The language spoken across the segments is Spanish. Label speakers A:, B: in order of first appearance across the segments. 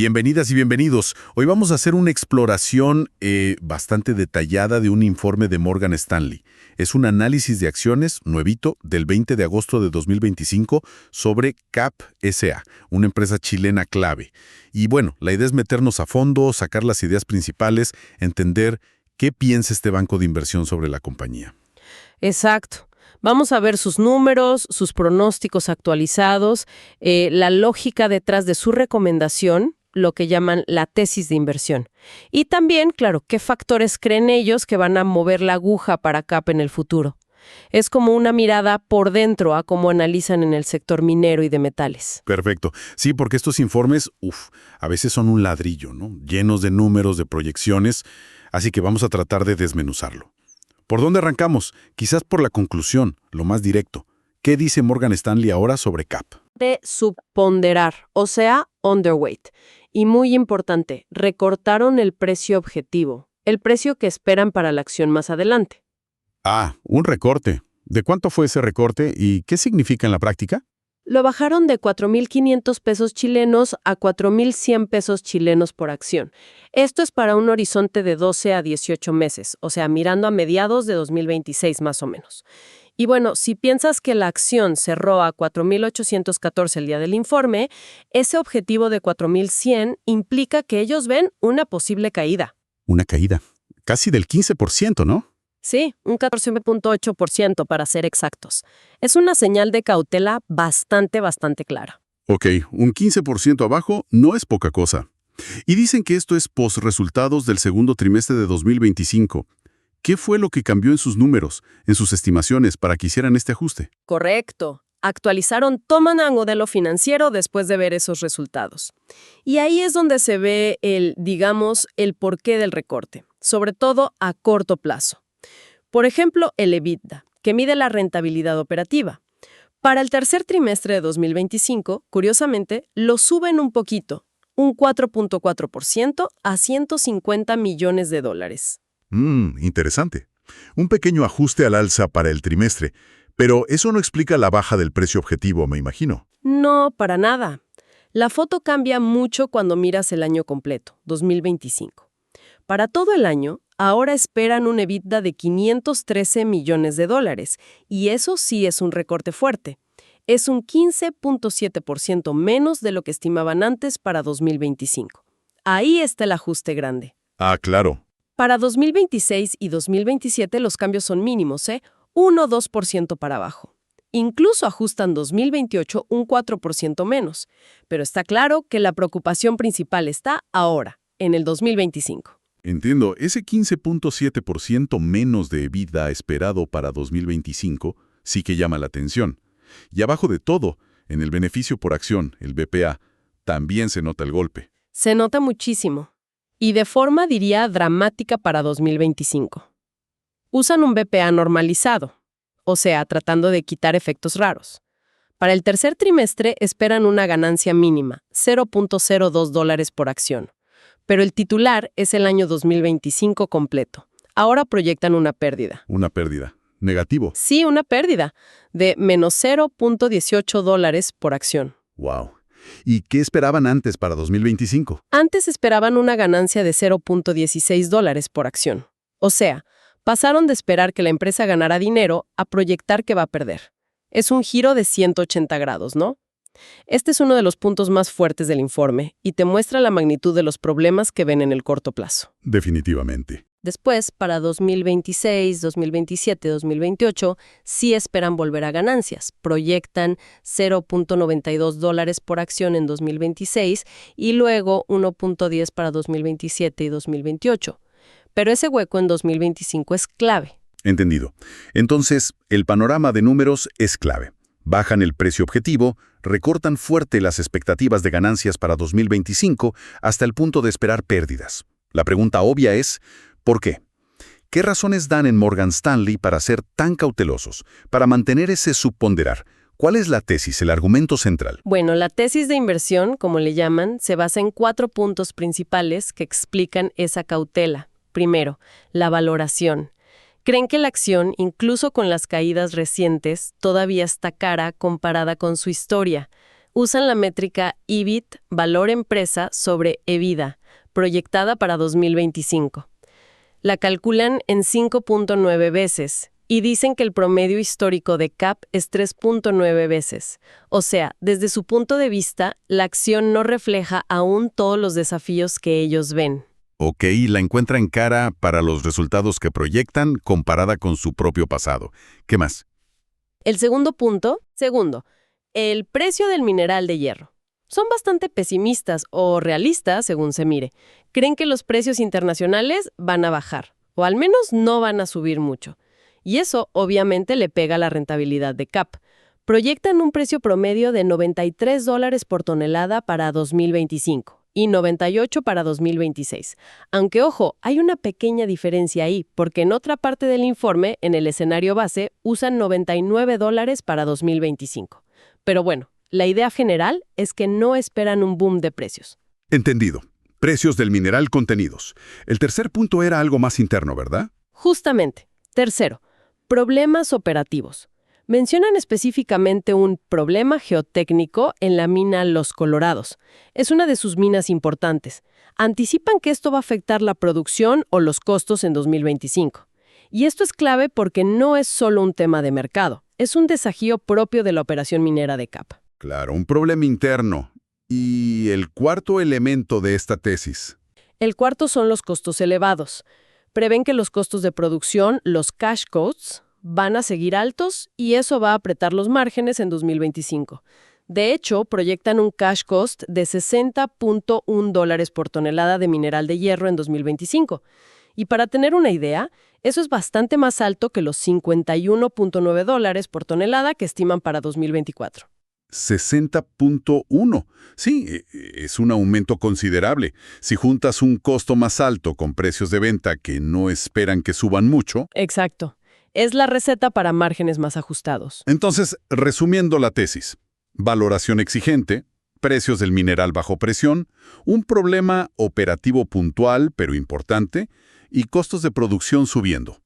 A: Bienvenidas y bienvenidos. Hoy vamos a hacer una exploración bastante detallada de un informe de Morgan Stanley. Es un análisis de acciones nuevito del 20 de agosto de 2025 sobre CAP S.A., una empresa chilena clave. Y bueno, la idea es meternos a fondo, sacar las ideas principales, entender qué piensa este banco de inversión sobre la compañía.
B: Exacto. Vamos a ver sus números, sus pronósticos actualizados, la lógica detrás de su recomendación, lo que llaman la tesis de inversión. Y también, claro, qué factores creen ellos que van a mover la aguja para CAP en el futuro. Es como una mirada por dentro a cómo analizan en el sector minero y de metales.
A: Perfecto. Sí, porque estos informes, a veces son un ladrillo, ¿no? Llenos de números, de proyecciones, así que vamos a tratar de desmenuzarlo. ¿Por dónde arrancamos? Quizás por la conclusión, lo más directo. ¿Qué dice Morgan Stanley ahora sobre CAP?
B: De subponderar, o sea, underweight. Y muy importante, recortaron el precio objetivo, el precio que esperan para la acción más adelante.
A: Un recorte. ¿De cuánto fue ese recorte y qué significa en la práctica?
B: Lo bajaron de 4.500 pesos chilenos a 4.100 pesos chilenos por acción. Esto es para un horizonte de 12 a 18 meses, o sea, mirando a mediados de 2026 más o menos. Y bueno, si piensas que la acción cerró a 4.814 el día del informe, ese objetivo de 4.100 implica que ellos ven una posible caída.
A: Una caída. Casi del 15%, ¿no?
B: Sí, un 14.8% para ser exactos. Es una señal de cautela bastante clara.
A: Ok, un 15% abajo no es poca cosa. Y dicen que esto es post-resultados del segundo trimestre de 2025. ¿Qué fue lo que cambió en sus números, en sus estimaciones, para que hicieran este ajuste?
B: Correcto. Actualizaron todo el modelo financiero después de ver esos resultados. Y ahí es donde se ve el porqué del recorte, sobre todo a corto plazo. Por ejemplo, el EBITDA, que mide la rentabilidad operativa. Para el tercer trimestre de 2025, curiosamente, lo suben un poquito, un 4.4% a $150 millones.
C: Interesante. Un pequeño ajuste al alza para el trimestre, pero eso no explica la baja del precio objetivo, me imagino.
B: No, para nada. La foto cambia mucho cuando miras el año completo, 2025. Para todo el año, ahora esperan un EBITDA de $513 millones, y eso sí es un recorte fuerte. Es un 15.7% menos de lo que estimaban antes para 2025. Ahí está el ajuste grande.
C: Claro.
B: Para 2026 y 2027 los cambios son mínimos, 1 o 2% para abajo. Incluso ajustan 2028 un 4% menos. Pero está claro que la preocupación principal está ahora, en el 2025.
A: Entiendo, ese 15.7% menos de EBITDA esperado para 2025 sí que llama la atención. Y abajo de todo, en el beneficio por acción, el BPA, también se nota el golpe.
B: Se nota muchísimo. Y de forma, diría, dramática para 2025. Usan un BPA normalizado, o sea, tratando de quitar efectos raros. Para el tercer trimestre esperan una ganancia mínima, $0.02 por acción. Pero el titular es el año 2025 completo. Ahora proyectan una pérdida.
A: Una pérdida. Negativo.
B: Sí, una pérdida de menos $0.18 por acción.
A: Wow. ¿Y qué esperaban antes para 2025?
B: Antes esperaban una ganancia de $0.16 por acción. O sea, pasaron de esperar que la empresa ganara dinero a proyectar que va a perder. Es un giro de 180 grados, ¿no? Este es uno de los puntos más fuertes del informe y te muestra la magnitud de los problemas que ven en el corto plazo.
A: Definitivamente.
B: Después, para 2026, 2027, 2028, sí esperan volver a ganancias. Proyectan $0.92 por acción en 2026 y luego 1.10 para 2027 y 2028. Pero ese hueco en 2025 es clave.
A: Entendido. Entonces, el panorama de números es clave. Bajan el precio objetivo, recortan fuerte las expectativas de ganancias para 2025 hasta el punto de esperar pérdidas. La pregunta obvia es, ¿por qué? ¿Qué razones dan en Morgan Stanley para ser tan cautelosos, para mantener ese subponderar? ¿Cuál es la tesis, el argumento central?
B: Bueno, la tesis de inversión, como le llaman, se basa en 4 puntos principales que explican esa cautela. Primero, la valoración. Creen que la acción, incluso con las caídas recientes, todavía está cara comparada con su historia. Usan la métrica EBIT, valor empresa, sobre EBITDA, proyectada para 2025. La calculan en 5.9 veces y dicen que el promedio histórico de CAP es 3.9 veces. O sea, desde su punto de vista, la acción no refleja aún todos los desafíos que ellos ven.
A: Ok, la encuentran cara para los resultados que proyectan comparada con su propio pasado. ¿Qué más?
B: El segundo punto, el precio del mineral de hierro. Son bastante pesimistas o realistas, según se mire. Creen que los precios internacionales van a bajar, o al menos no van a subir mucho. Y eso, obviamente, le pega a la rentabilidad de CAP. Proyectan un precio promedio de $93 por tonelada para 2025 y 98 para 2026. Aunque, ojo, hay una pequeña diferencia ahí, porque en otra parte del informe, en el escenario base, usan $99 para 2025. Pero bueno, la idea general es que no esperan un boom de precios.
C: Entendido. Precios del mineral contenidos. El tercer punto era algo más interno, ¿verdad?
B: Justamente. Tercero, problemas operativos. Mencionan específicamente un problema geotécnico en la mina Los Colorados. Es una de sus minas importantes. Anticipan que esto va a afectar la producción o los costos en 2025. Y esto es clave porque no es solo un tema de mercado, es un desafío propio de la operación minera de CAP.
C: Claro, un problema interno. ¿Y el cuarto elemento de esta tesis?
B: El cuarto son los costos elevados. Prevén que los costos de producción, los cash costs, van a seguir altos y eso va a apretar los márgenes en 2025. De hecho, proyectan un cash cost de $60.1 por tonelada de mineral de hierro en 2025. Y para tener una idea, eso es bastante más alto que los $51.9 por tonelada que estiman para 2024.
C: 60.1. Sí, es un aumento considerable. Si juntas un costo más alto con precios de venta que no esperan que suban mucho.
B: Exacto. Es la receta para márgenes más ajustados.
C: Entonces, resumiendo la tesis, valoración exigente, precios del mineral bajo presión, un problema operativo puntual pero importante y costos de producción subiendo.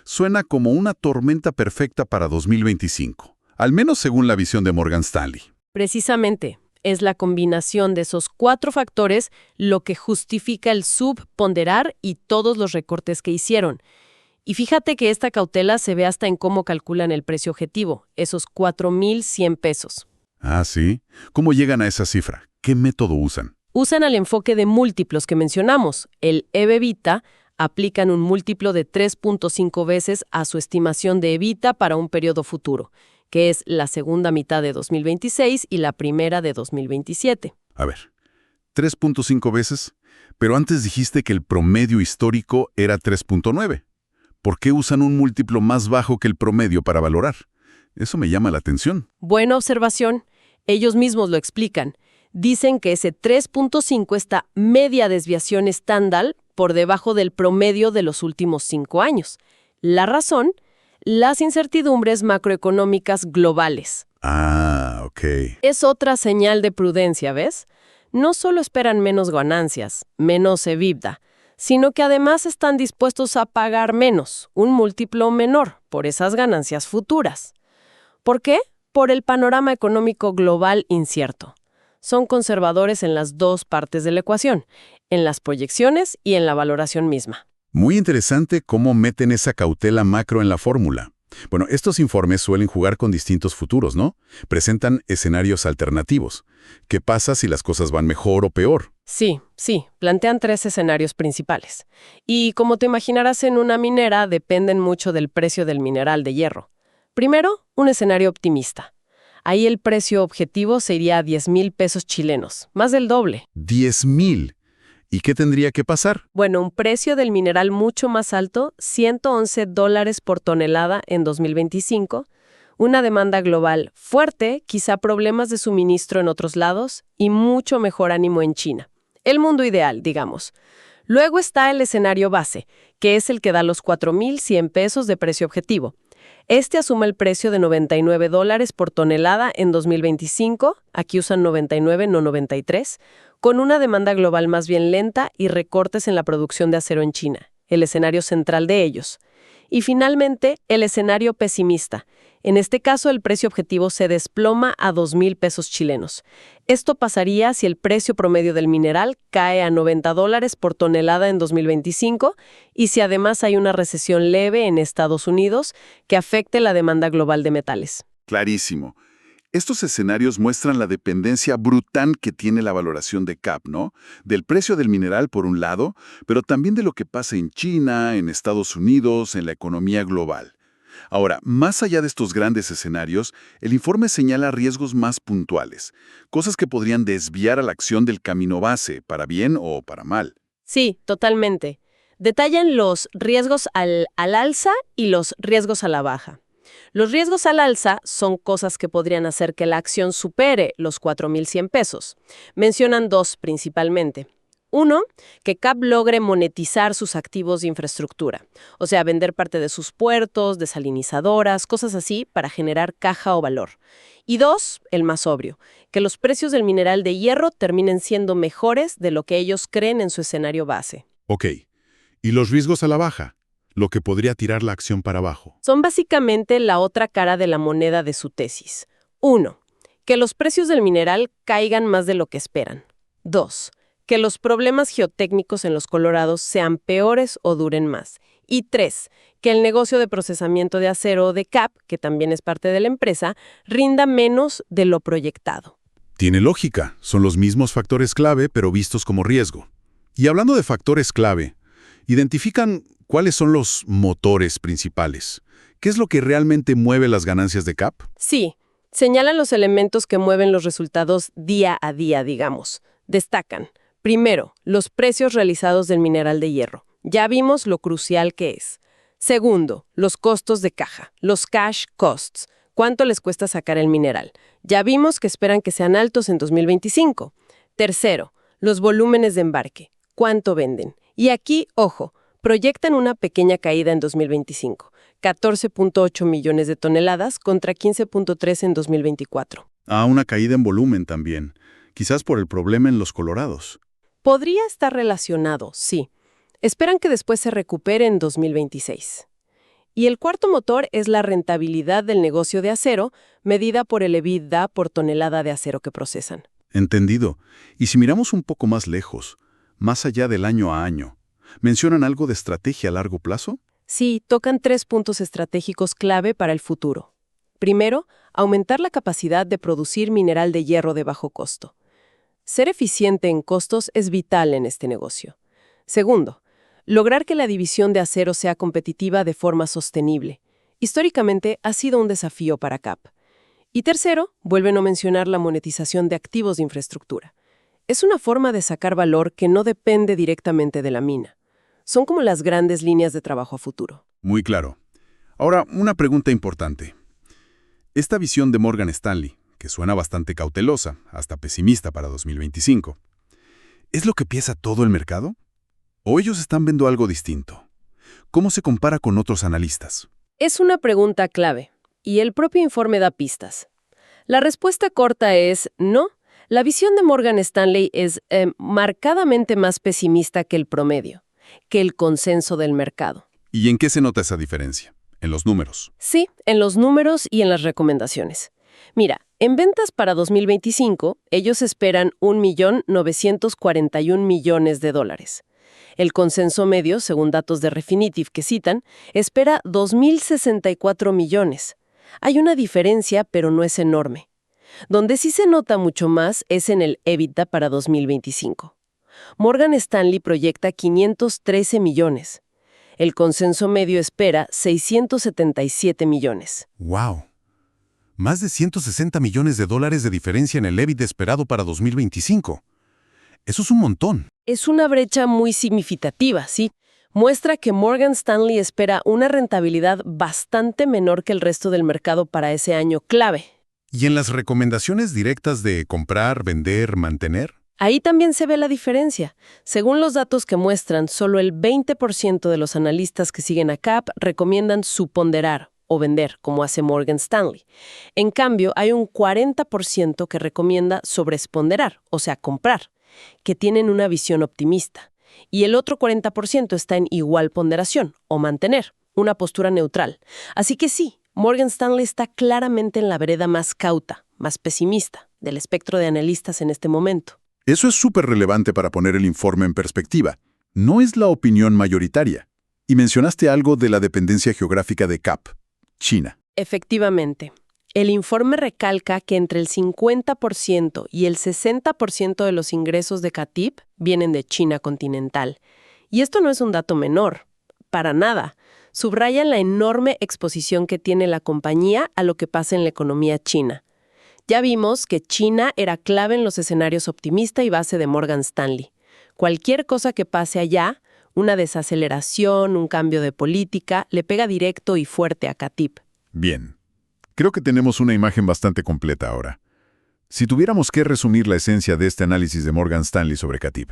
C: Suena como una tormenta perfecta para 2025. Al menos según la visión de Morgan Stanley.
B: Precisamente, es la combinación de esos 4 factores lo que justifica el subponderar y todos los recortes que hicieron. Y fíjate que esta cautela se ve hasta en cómo calculan el precio objetivo, esos 4,100 pesos.
C: Ah, ¿sí? ¿Cómo llegan a esa cifra? ¿Qué método usan?
B: Usan el enfoque de múltiplos que mencionamos, el EV/EBITDA. Aplican un múltiplo de 3.5 veces a su estimación de EBITDA para un periodo futuro, que es la segunda mitad de 2026 y la primera de 2027.
C: A ver, 3.5 veces, pero antes dijiste que el promedio histórico era 3.9. ¿Por qué usan un múltiplo más bajo que el promedio para valorar? Eso me llama la atención.
B: Buena observación. Ellos mismos lo explican. Dicen que ese 3.5 está media desviación estándar por debajo del promedio de los últimos 5 años. La razón, las incertidumbres macroeconómicas globales.
C: Ah, ok.
B: Es otra señal de prudencia, ¿ves? No solo esperan menos ganancias, menos EBITDA, sino que además están dispuestos a pagar menos, un múltiplo menor, por esas ganancias futuras. ¿Por qué? Por el panorama económico global incierto. Son conservadores en las 2 partes de la ecuación, en las proyecciones y en la valoración misma.
C: Muy interesante cómo meten esa cautela macro en la fórmula. Bueno, estos informes suelen jugar con distintos futuros, ¿no? Presentan escenarios alternativos. ¿Qué pasa si las cosas van mejor o peor?
B: Sí, plantean 3 escenarios principales. Y como te imaginarás en una minera, dependen mucho del precio del mineral de hierro. Primero, un escenario optimista. Ahí el precio objetivo sería 10,000 pesos chilenos, más del doble.
C: 10,000. ¿Y qué tendría que pasar?
B: Bueno, un precio del mineral mucho más alto, $111 por tonelada en 2025, una demanda global fuerte, quizá problemas de suministro en otros lados y mucho mejor ánimo en China. El mundo ideal, digamos. Luego está el escenario base, que es el que da los 4,100 pesos de precio objetivo. Este asume el precio de $99 por tonelada en 2025, aquí usan 99, no 93, con una demanda global más bien lenta y recortes en la producción de acero en China, el escenario central de ellos. Y finalmente, el escenario pesimista, En este caso, el precio objetivo se desploma a 2,000 pesos chilenos. Esto pasaría si el precio promedio del mineral cae a $90 por tonelada en 2025 y si además hay una recesión leve en Estados Unidos que afecte la demanda global de metales.
C: Clarísimo. Estos escenarios muestran la dependencia brutal que tiene la valoración de CAP, ¿no? Del precio del mineral por un lado, pero también de lo que pasa en China, en Estados Unidos, en la economía global. Ahora, más allá de estos grandes escenarios, el informe señala riesgos más puntuales, cosas que podrían desviar a la acción del camino base, para bien o para mal.
B: Sí, totalmente. Detallan los riesgos al alza y los riesgos a la baja. Los riesgos al alza son cosas que podrían hacer que la acción supere los 4,100 pesos. Mencionan dos principalmente. Uno, que CAP logre monetizar sus activos de infraestructura, o sea, vender parte de sus puertos, desalinizadoras, cosas así, para generar caja o valor. Y dos, el más obvio, que los precios del mineral de hierro terminen siendo mejores de lo que ellos creen en su escenario base.
C: Ok. ¿Y los riesgos a la baja? Lo que podría tirar la acción para abajo.
B: Son básicamente la otra cara de la moneda de su tesis. 1. Que los precios del mineral caigan más de lo que esperan. 2. Que los problemas geotécnicos en los Colorados sean peores o duren más. Y 3. Que el negocio de procesamiento de acero de CAP, que también es parte de la empresa, rinda menos de lo proyectado.
C: Tiene lógica. Son los mismos factores clave, pero vistos como riesgo. Y hablando de factores clave, identifican cuáles son los motores principales. ¿Qué es lo que realmente mueve las ganancias de CAP?
B: Sí, señalan los elementos que mueven los resultados día a día, digamos. Destacan, primero, los precios realizados del mineral de hierro. Ya vimos lo crucial que es. Segundo, los costos de caja, los cash costs. ¿Cuánto les cuesta sacar el mineral? Ya vimos que esperan que sean altos en 2025. Tercero, los volúmenes de embarque. ¿Cuánto venden? Y aquí, ojo, proyectan una pequeña caída en 2025, 14.8 millones de toneladas contra 15.3 en 2024.
C: Una caída en volumen también, quizás por el problema en los Colorados.
B: Podría estar relacionado, sí. Esperan que después se recupere en 2026. Y el cuarto motor es la rentabilidad del negocio de acero, medida por el EBITDA por tonelada de acero que procesan.
C: Entendido. Y si miramos un poco más lejos, más allá del año a año, ¿mencionan algo de estrategia a largo plazo?
B: Sí, tocan 3 puntos estratégicos clave para el futuro. Primero, aumentar la capacidad de producir mineral de hierro de bajo costo. Ser eficiente en costos es vital en este negocio. Segundo, lograr que la división de acero sea competitiva de forma sostenible. Históricamente ha sido un desafío para CAP. Y tercero, vuelven a mencionar la monetización de activos de infraestructura. Es una forma de sacar valor que no depende directamente de la mina. Son como las grandes líneas de trabajo a futuro.
C: Muy claro. Ahora, una pregunta importante. Esta visión de Morgan Stanley, que suena bastante cautelosa, hasta pesimista para 2025, ¿es lo que piensa todo el mercado? ¿O ellos están viendo algo distinto? ¿Cómo se compara con otros analistas?
B: Es una pregunta clave, y el propio informe da pistas. La respuesta corta es no. La visión de Morgan Stanley es marcadamente más pesimista que el promedio, que el consenso del mercado.
C: ¿Y en qué se nota esa diferencia? En los números.
B: Sí, en los números y en las recomendaciones. Mira, en ventas para 2025, ellos esperan $1,941,000,000. El consenso medio, según datos de Refinitiv que citan, espera 2,064 millones. Hay una diferencia, pero no es enorme. Donde sí se nota mucho más es en el EBITDA para 2025. Morgan Stanley proyecta 513 millones. El consenso medio espera 677 millones.
C: ¡Wow! Más de $160 millones de diferencia en el EBITDA esperado para 2025. Eso es un montón.
B: Es una brecha muy significativa, ¿sí? Muestra que Morgan Stanley espera una rentabilidad bastante menor que el resto del mercado para ese año clave.
C: ¿Y en las recomendaciones directas de comprar, vender, mantener?
B: Ahí también se ve la diferencia. Según los datos que muestran, solo el 20% de los analistas que siguen a CAP recomiendan subponderar o vender, como hace Morgan Stanley. En cambio, hay un 40% que recomienda sobresponderar, o sea, comprar, que tienen una visión optimista. Y el otro 40% está en igual ponderación, o mantener, una postura neutral. Así que sí, Morgan Stanley está claramente en la vereda más cauta, más pesimista, del espectro de analistas en este momento.
C: Eso es súper relevante para poner el informe en perspectiva. No es la opinión mayoritaria. Y mencionaste algo de la dependencia geográfica de CAP, China.
B: Efectivamente. El informe recalca que entre el 50% y el 60% de los ingresos de CATIB vienen de China continental. Y esto no es un dato menor, para nada. Subrayan la enorme exposición que tiene la compañía a lo que pasa en la economía china. Ya vimos que China era clave en los escenarios optimista y base de Morgan Stanley. Cualquier cosa que pase allá, una desaceleración, un cambio de política, le pega directo y fuerte a CATIB.
C: Bien. Creo que tenemos una imagen bastante completa ahora. Si tuviéramos que resumir la esencia de este análisis de Morgan Stanley sobre CATIB,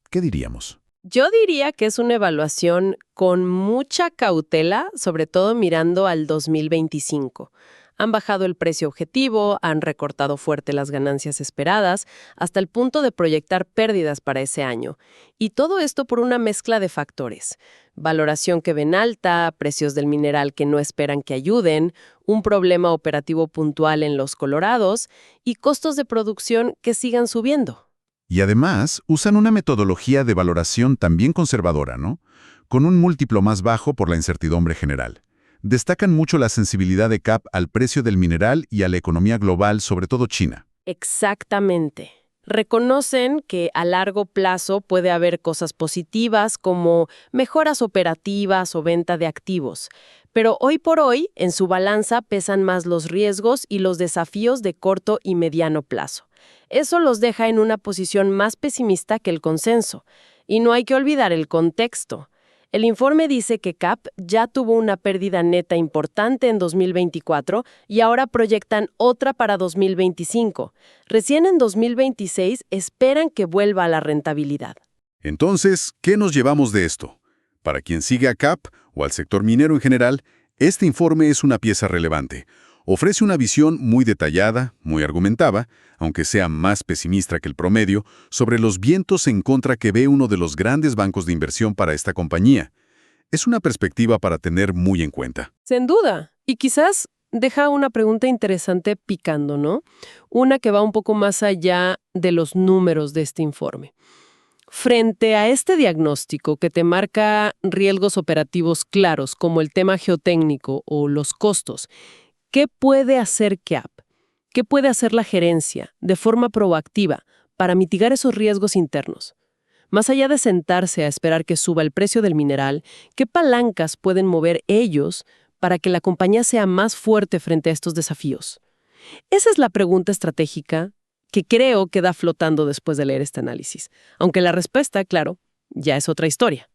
C: ¿qué diríamos?
B: Yo diría que es una evaluación con mucha cautela, sobre todo mirando al 2025. Han bajado el precio objetivo, han recortado fuerte las ganancias esperadas, hasta el punto de proyectar pérdidas para ese año. Y todo esto por una mezcla de factores. Valoración que ven alta, precios del mineral que no esperan que ayuden, un problema operativo puntual en los Colorados y costos de producción que sigan subiendo.
C: Y además, usan una metodología de valoración también conservadora, ¿no? Con un múltiplo más bajo por la incertidumbre general. Destacan mucho la sensibilidad de CAP al precio del mineral y a la economía global, sobre todo China.
B: Exactamente. Reconocen que a largo plazo puede haber cosas positivas como mejoras operativas o venta de activos, pero hoy por hoy en su balanza pesan más los riesgos y los desafíos de corto y mediano plazo. Eso los deja en una posición más pesimista que el consenso. Y no hay que olvidar el contexto. El informe dice que CAP ya tuvo una pérdida neta importante en 2024 y ahora proyectan otra para 2025. Recién en 2026 esperan que vuelva a la rentabilidad.
C: Entonces, ¿qué nos llevamos de esto? Para quien sigue a CAP o al sector minero en general, este informe es una pieza relevante. Ofrece una visión muy detallada, muy argumentada, aunque sea más pesimista que el promedio, sobre los vientos en contra que ve uno de los grandes bancos de inversión para esta compañía. Es una perspectiva para tener muy en cuenta.
B: Sin duda. Y quizás deja una pregunta interesante picando, ¿no? Una que va un poco más allá de los números de este informe. Frente a este diagnóstico que te marca riesgos operativos claros, como el tema geotécnico o los costos, ¿qué puede hacer CAP? ¿Qué puede hacer la gerencia de forma proactiva para mitigar esos riesgos internos? Más allá de sentarse a esperar que suba el precio del mineral, ¿qué palancas pueden mover ellos para que la compañía sea más fuerte frente a estos desafíos? Esa es la pregunta estratégica que creo queda flotando después de leer este análisis. Aunque la respuesta, claro, ya es otra historia.